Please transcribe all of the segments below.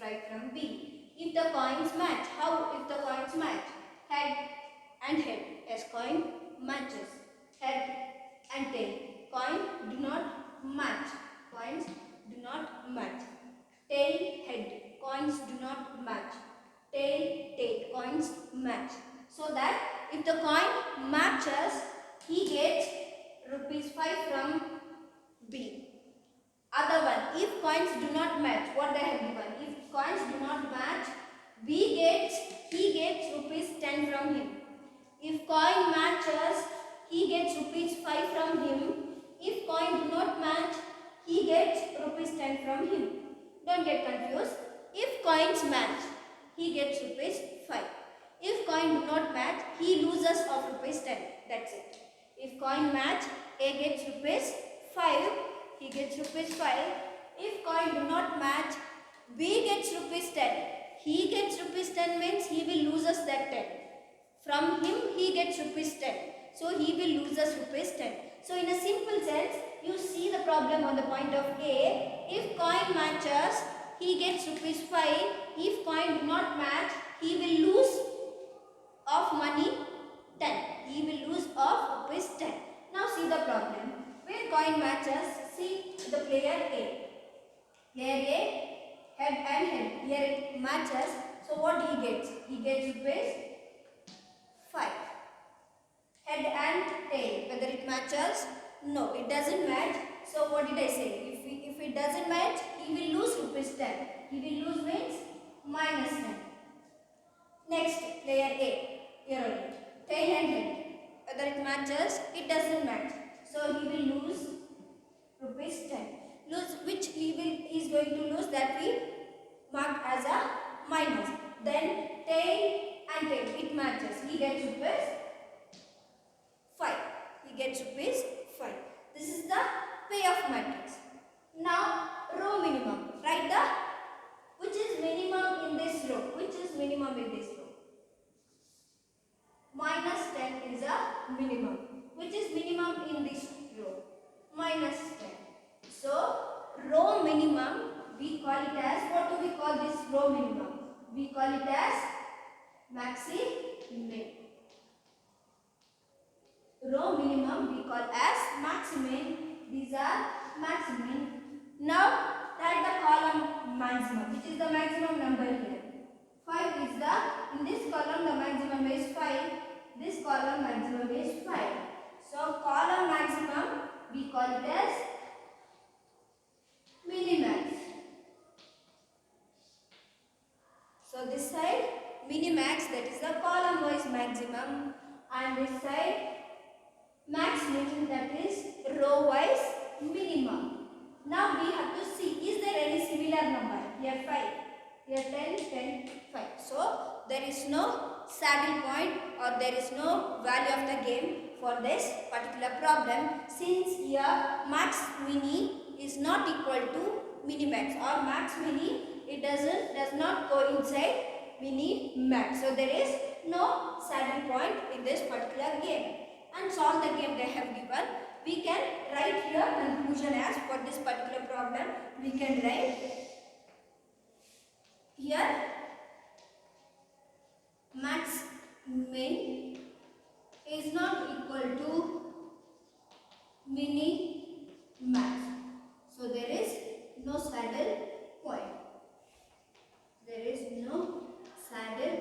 5 from B. If the coins match, how if the coins match? Head and head, as coin matches. Head and tail, coin do not match. Coins do not match. Tail, head, coins do not match. Tail, tail, coins match. So that if the coin matches, he gets rupees 5 from B. Other one, if coins do not match, what they have given? If coins do not match, he gets rupees 10 from him. If coin matches, he gets rupees 5 from him. If coin do not match, he gets rupees 10 from him. Don't get confused. If coins match, he gets rupees 5. If coin do not match, he loses of rupees 10. That's it. If coin match, A gets rupees 5. He gets rupees 5. If coin do not match, B gets rupees 10. He gets rupees 10 means he will lose us that 10. From him he gets rupees 10. So he will lose us rupees 10. So in a simple sense, you see the problem on the point of A. If coin matches, he gets rupees 5. If coin do not match, he will lose of money 10. He will lose of rupees 10. Now see the problem. Where coin matches, see the player A. Player A, head and head. Here it matches. So what he gets? He gets rupees 5. Head and tail. Whether it matches? No, it doesn't match. So what did I say? If it doesn't match, he will lose rupees 10. He will lose means minus 10. Next, player A. Here only. Tail and head. Whether it matches? It doesn't match. So he will lose rupees 10. Lose which he is going to lose, that we mark as a minus. Then tail and tail, it matches. He gets rupees 5. He gets rupees 5. This is the payoff matrix. Now row minimum. Write the which is minimum in this row. Which is minimum in this row? Minus 10 is a minimum. Which is minimum in this row? Minus 10. So row minimum, we call it as, what do we call this row minimum? We call it as maximin. Row minimum we call as maximin. These are maximin. Now write the column maximum. Which is the maximum number here? 5 is the, in this column the maximum is 5. This column maximum is 5. So column maximum we call it as minimax. So this side minimax, that is the column wise maximum, and this side maximum, that is row wise minimum. Now we have to see, is there any similar number? Here 5, here 10, 10, 5. So there is no saddle point or there is no value of the game for this particular problem, since here max mini is not equal to minimax, or max mini it does not go inside mini max. So there is no saddle point in this particular game. And solve the game they have given. We can write here conclusion as for this particular problem. We can write here max min is not equal to mini max. So there is no saddle point. There is no saddle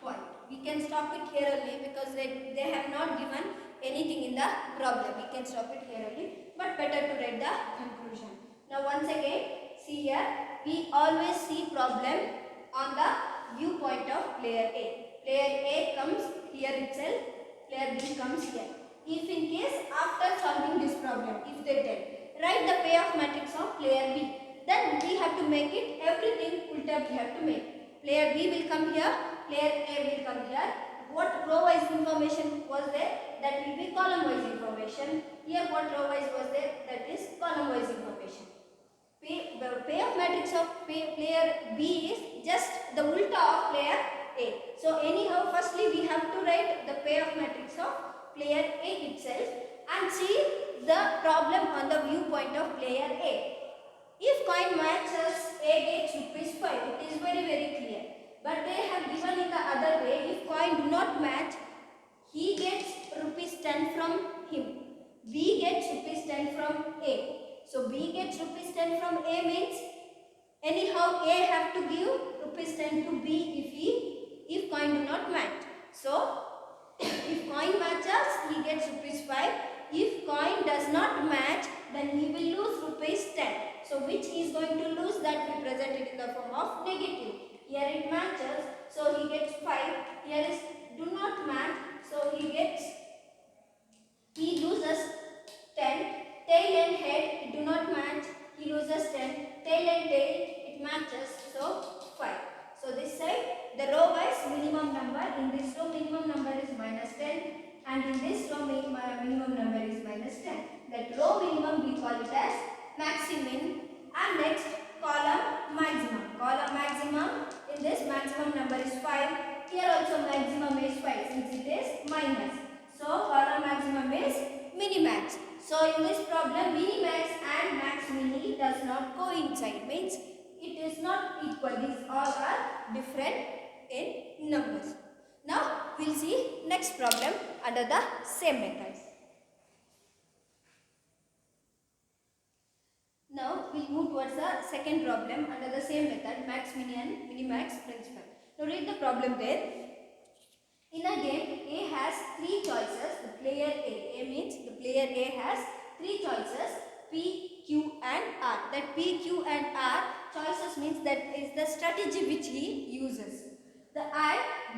point. We can stop it here only because they have not given anything in the problem. We can stop it here only, but better to write the conclusion. Now once again, see here, we always see problem on the viewpoint of player A. Player A comes here itself, player B comes here. If in case after solving this problem, if they tell, write the payoff matrix of player B, then we have to make it everything ulta we have to make. Player B will come here, player A will come here. What row wise information was there? That will be column wise information. Here what row wise was there? That is column wise information. The payoff matrix of player B is just the ulta of player A. So anyhow, firstly we have to write the payoff matrix of player A itself, and see the problem on the viewpoint of player A. If coin matches, A gets rupees 5. It is very clear. But they have given in the other way. If coin do not match, he gets rupees 10 from him. B gets rupees 10 from A. So B gets rupees 10 from A means anyhow A have to give rupees 10 to B if coin do not match. So if coin matches, he gets rupees 5. If coin does not match, then he will lose rupees 10. So which is going to lose, that we present it in the form of negative. Here it matches, so he gets 5. Here is do not match, so he loses 10. Tail and head, it do not match, he loses 10. Tail and tail, it matches, so 5. So this side, the row wise minimum number, in this row minimum number is minus 10 and in this row minimum number is minus 10. That row minimum we call it as maximin, and next column maximum. Column maximum, in this maximum number is 5. Here also maximum is 5 since it is minus. So column maximum is minimax. So in this problem minimax and max mini does not coincide, means it is not equal. These all are different in numbers. Now we will see next problem under the same method. Now we will move towards the second problem under the same method, max mini and minimax principle. Now read the problem there. In a game, A has 3 choices. The player A means the player A has 3 choices, P, Q and R. That P, Q and R choices means that is the strategy which he uses.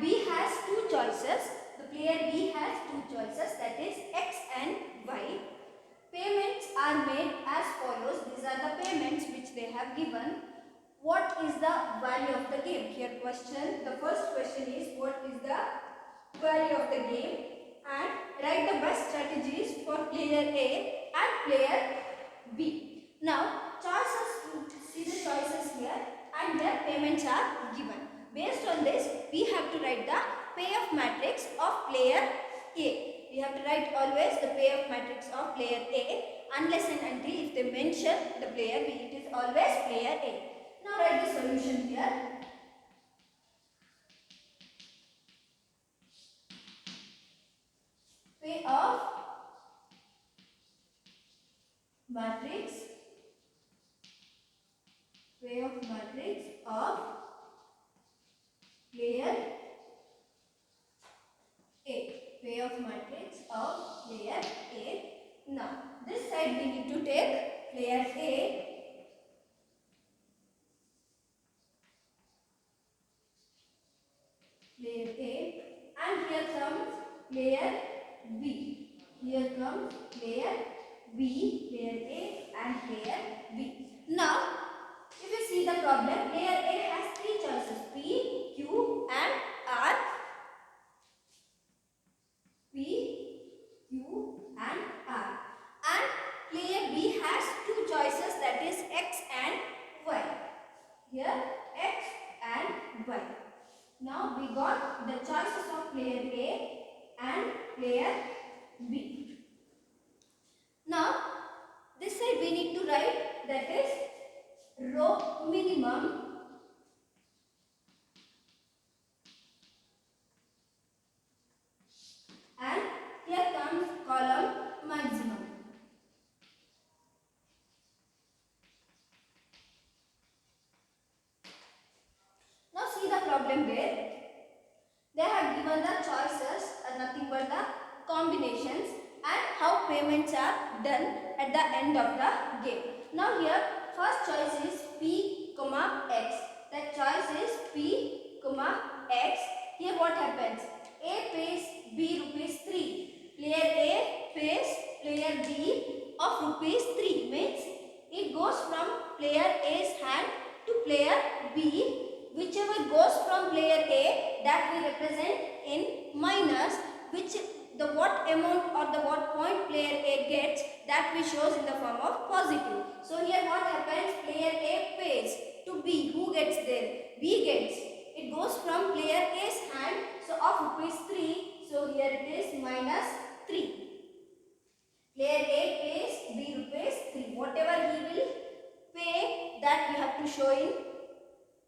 B has 2 choices. The player B has 2 choices, that is X and Y. Payments are made as follows. These are the payments which they have given. What is the value of the game? Here question. The first question is what is the value of the game, and write the best strategies for player A and player B. Now choices, see the choices here, and their payments are given. Based on this, we have to write the payoff matrix of player A. We have to write always the payoff matrix of player A, unless and until if they mention the player B, it is always player A. Now write the solution here. Payoff matrix of player A. Payoff matrix of player A. Now this side we need to take player A. Player A, and here comes player B. Here comes player B, player A and player B. Now, if you see the problem, player A has 3 choices, P, Q and R. P, Q and R. And player B has 2 choices, that is X and Y. Here X and Y. Now we got the choices of player A and player B. Now this side we need to write, that is row minimum and here comes column maximum. Now see the problem there. They have given the choices and nothing but the combinations and how payments are done at the end of the game. Now here first choice is P, X. That choice is P, X. Here what happens? A pays B rupees 3. Player A pays player B of rupees 3. Means it goes from player A's hand to player B. Whichever goes from player A, that we represent in minus, which the what amount or the what point player A gets, that we shows in the form of positive. So here what happens? Player A pays to B. Who gets there? B gets. It goes from player A's hand, so of rupees 3. So here it is minus 3. show in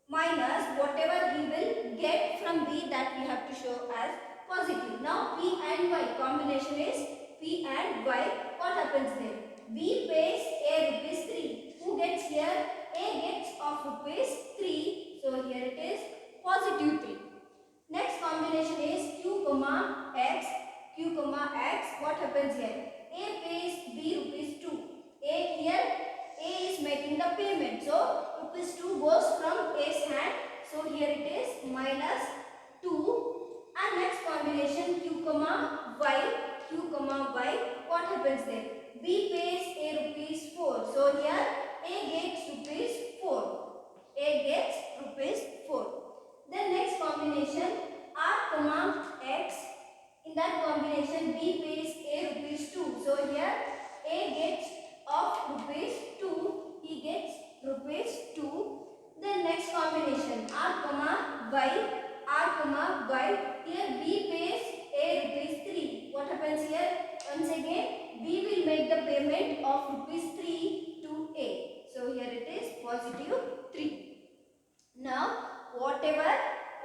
minus whatever he will get from B, that we have to show as positive. Now P and Y combination is P and Y. What happens there? B pays A rupees 3. Who gets here? A gets of rupees 3. So here it is positive 3. Next combination is Q comma X. Q comma X. What happens here? A pays B rupees 2. A here, A is making the payment. So rupees 2 goes from A's hand. So here it is minus 2. And next combination Q comma Y. Q comma Y. What happens there? B pays A rupees 4. So here A gets rupees 4. A gets rupees 4. Then next combination R comma X. In that combination B pays A rupees 2. So here A gets of rupees 2. He gets rupees 2. Then next combination R comma Y. R comma Y. Here B pays A rupees 3. What happens here? Once again B will make the payment of rupees 3 to A. So here it is positive 3. Now whatever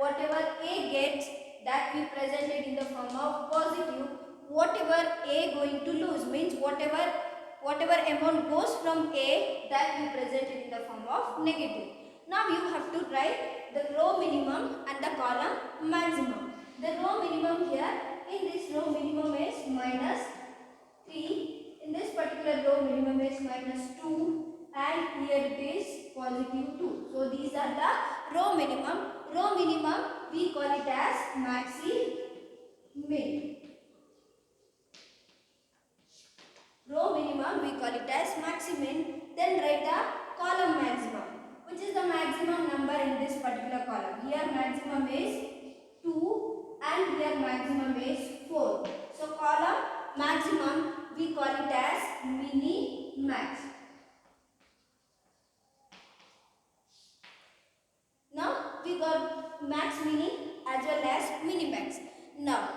A gets, that we presented in the form of positive, whatever A going to lose, means whatever amount goes from A, that we presented in the form of negative. Now you have to write the row minimum and the column maximum. The row minimum here, in this row minimum is minus 3. In this particular row minimum is minus 2. And here it is positive 2. So these are the row minimum. Row minimum we call it as maxi-min. Row minimum we call it as maxi-min. Then write the column maximum. Which is the maximum number in this particular column? Here maximum is 2 and here maximum is 4. So column maximum we call it as mini max. Now we got max mini as well as mini max. Now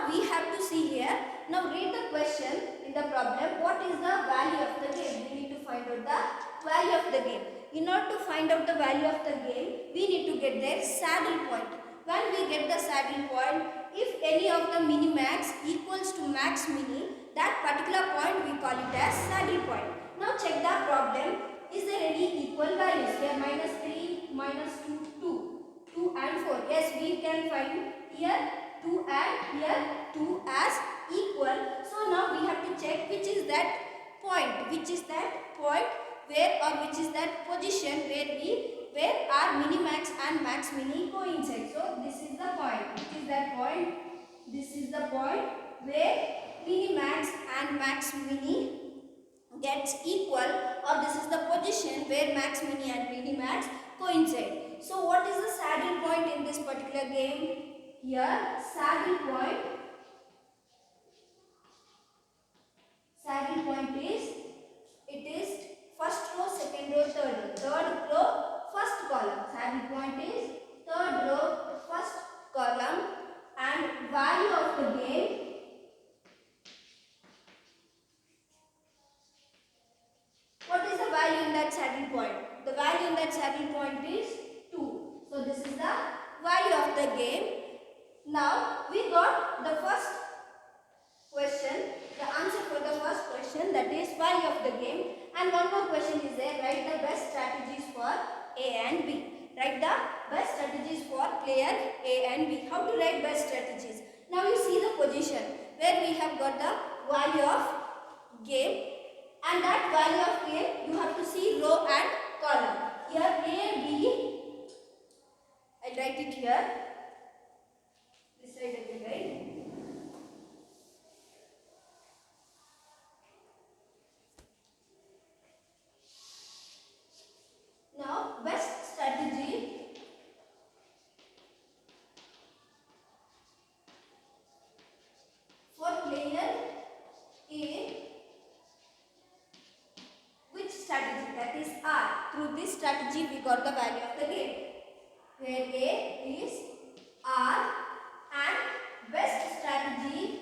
we have to see here. Now read the question in the problem. What is the value of the game? We need to find out the value of the game. In order to find out the value of the game, we need to get their saddle point. When we get the saddle point, if any of the mini max equals to max mini, that particular point we call it as saddle point. Now check the problem. Is there any equal values? Here minus 3, minus 2, 2. 2 and 4. Yes, we can find here 2 and here 2 as equal. So now we have to check which is that point. Which is that point where, or which is that position where our mini max and max mini coincide. So this is the point. Which is that point? This is the point where mini max and max mini gets equal, or this is the position where max mini and mini max coincide. So what is the saddle point in this particular game? Here saddle point is, it is first row, second row, third row. Third row, first column. Saddle point is third row, first column, and value of the game value in that saddle point? The value in that saddle point is 2. So this is the value of the game. Now we got the first question, the answer for the first question, that is value of the game. And one more question is there. Write the best strategies for A and B. Write the best strategies for player A and B. How to write best strategies? Now you see the position where we have got the value of game. And that value of game, you have to see row and column. Here A, B, I'll write it here. This side I will write. Now, best strategy for player A. Strategy, that is R. Through this strategy we got the value of the game, where A is R, and best strategy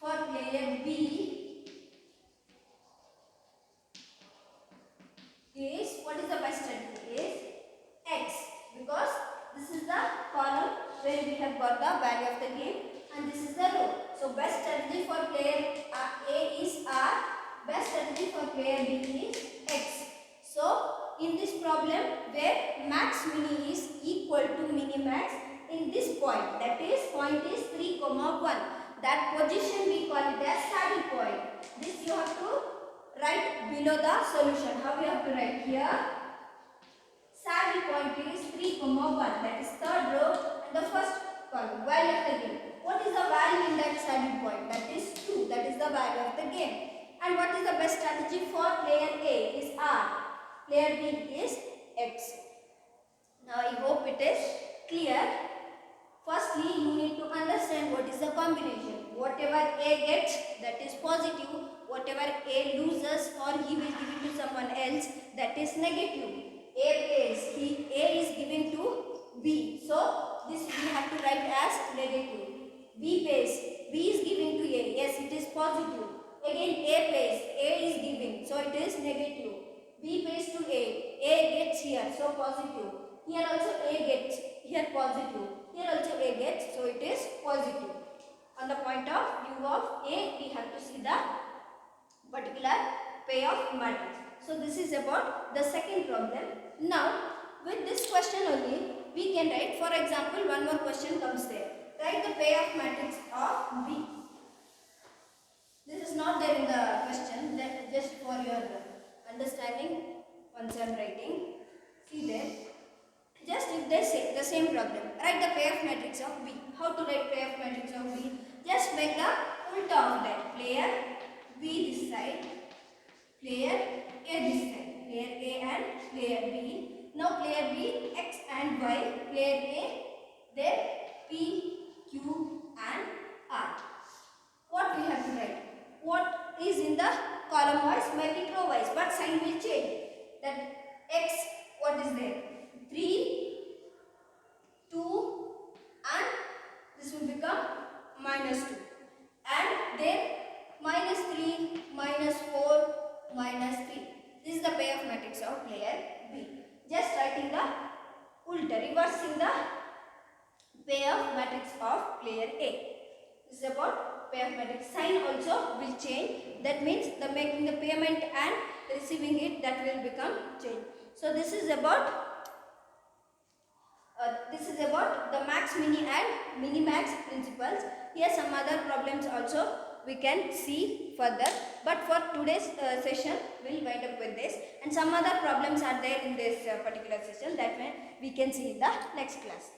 for player B where we have got the value of the game, and this is the row. So best strategy for player A is R, best strategy for player B is X. So in this problem where max mini is equal to minimax, in this point, that is point is 3, 1, that position we call it as saddle point. This you have to write below the solution. How you have to write here? Saddle point is 3, 1, that is third row and the first column, value of the game. What is the value in that saddle point? That is 2, that is the value of the game. And what is the best strategy for player A is R, player B is X. Now I hope it is clear. Firstly, you need to understand what is the combination. Whatever A gets, that is positive. Whatever A loses or he will give it to someone else, that is negative. A pays, A is given to B. So, this we have to write as negative. B pays, B is given to A. Yes, it is positive. Again, A pays, A is given. So, it is negative. B pays to A gets here, so positive. Here also A gets, here positive. Here also A gets, so it is positive. On the point of view of A, we have to see the particular payoff matrix. So this is about the second problem. Now, with this question only, we can write, for example, one more question comes there. Write the payoff matrix of B. This is not there in the question, just for your understanding once I am writing. See there. Just if they say the same problem, write the payoff matrix of B. How to write payoff matrix of B? Just make the ulta of that. Player B this side, player A this side. Player A and player B. Now player B, X and Y. Player A, there P, Q and R. What we have to write? What is in the column wise, make it row wise, but sign will change. That X, what is there? 3, 2 and this will become minus 2. And then minus 3, minus 4, minus 3. This is the payoff matrix of player B. Just writing the ulta, reversing the payoff matrix of player A. This is about payoff matrix. Sign also will change. That means the making the payment and receiving it, that will become change. So this is about the max mini and mini max principles. Here some other problems also we can see further, but for today's session we'll wind up with this, and some other problems are there in this particular session that we can see in the next class.